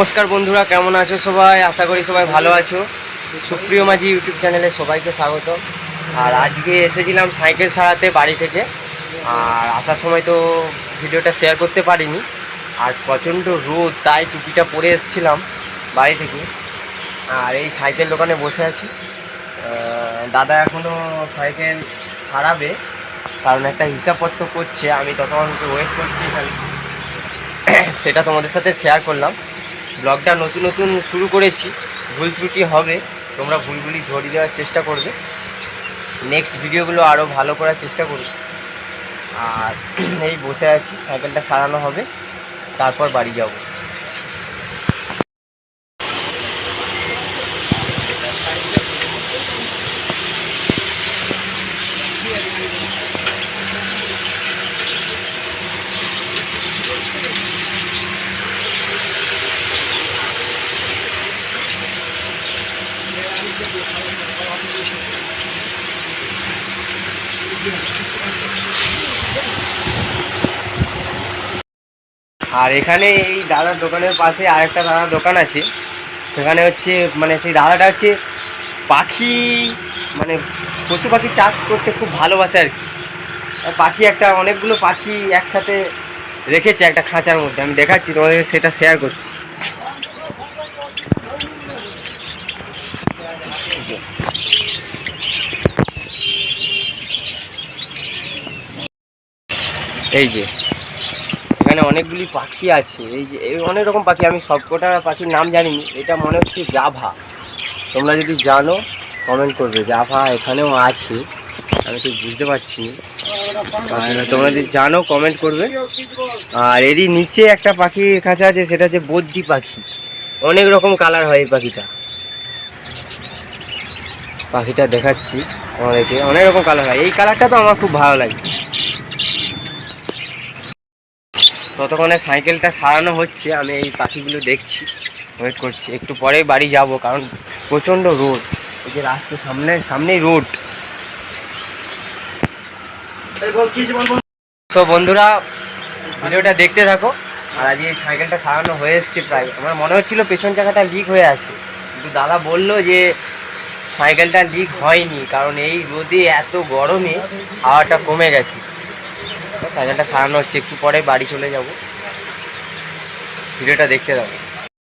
নমস্কার বন্ধুরা, কেমন আছো সবাই? আশা করি সবাই ভালো আছো। সুপ্রিয় মাঝি ইউটিউব চ্যানেলে সবাইকে স্বাগত। আর আজকে এসেছিলাম সাইকেল সারাতে বাড়ি থেকে, আর আসার সময় তো ভিডিওটা শেয়ার করতে পারিনি। আর প্রচণ্ড রোদ, তাই টুপিটা পরে এসেছিলাম বাড়ি থেকে। আর এই সাইকেল দোকানে বসে আছি। দাদা এখনও সাইকেল সারাবে, কারণ একটা হিসাবপত্র করছে। আমি ততক্ষণকে ওয়েট করছি এখানে, সেটা তোমাদের সাথে শেয়ার করলাম। ব্লগটা নতুন নতুন শুরু করেছি, ভুল ত্রুটি হবে, তোমরা ভুলগুলি ধরিয়ে দেওয়ার চেষ্টা করবে। নেক্সট ভিডিওগুলো আরও ভালো করার চেষ্টা করবে। আর এই বসে আছি, সাইকেলটা সারানো হবে, তারপর বাড়ি যাব। আর এখানে এই দাদার দোকানের পাশে আরেকটা দাদার দোকান আছে। সেখানে হচ্ছে সেই দাদাটা হচ্ছে পাখি, পশু পাখি চাষ করতে খুব ভালোবাসে আর কি। পাখি অনেকগুলো পাখি একসাথে রেখেছে একটা খাঁচার মধ্যে। আমি দেখাচ্ছি তোমাদের, সেটা শেয়ার করছি। এই যে এখানে অনেকগুলি পাখি আছে। এই যে অনেক রকম পাখি, আমি সবকটা পাখির নাম জানিনি। এটা মনে হচ্ছে জাভা। তোমরা যদি জানো কমেন্ট করবে। জাভা এখানেও আছে, আমি ঠিক বুঝতে পারছি না। তোমরা যদি জানো কমেন্ট করবে। আর এরই নিচে একটা পাখির খাঁচা আছে, সেটা হচ্ছে বদ্রি পাখি। অনেক রকম কালার হয় এই পাখিটা দেখাচ্ছি আমাদেরকে। অনেক রকম কালার হয়, এই কালারটা তো আমার খুব ভালো লাগে। ততক্ষণে সাইকেলটা সারানো হচ্ছে, আমি এই পাখিগুলো দেখছি, ওয়েট করছি। একটু পরেই বাড়ি যাব, কারণ প্রচণ্ড রোদ। এই যে রাস্তার সামনেই রোড। তো বন্ধুরা, ভিডিওটা দেখতে থাকো। আর আজকে এই সাইকেলটা সারানো হয়ে এসছে প্রায়। আমার মনে হচ্ছিলো পেছন চাকাটা লিক হয়ে আছে, কিন্তু দাদা বললো যে সাইকেলটা লিক হয়নি, কারণ এই রোদে এত গরমে হাওয়াটা কমে গেছে। সাইকেলটা সারানো হচ্ছে, একটু পরে বাড়ি চলে যাব। ভিডিওটা দেখতে থাকো।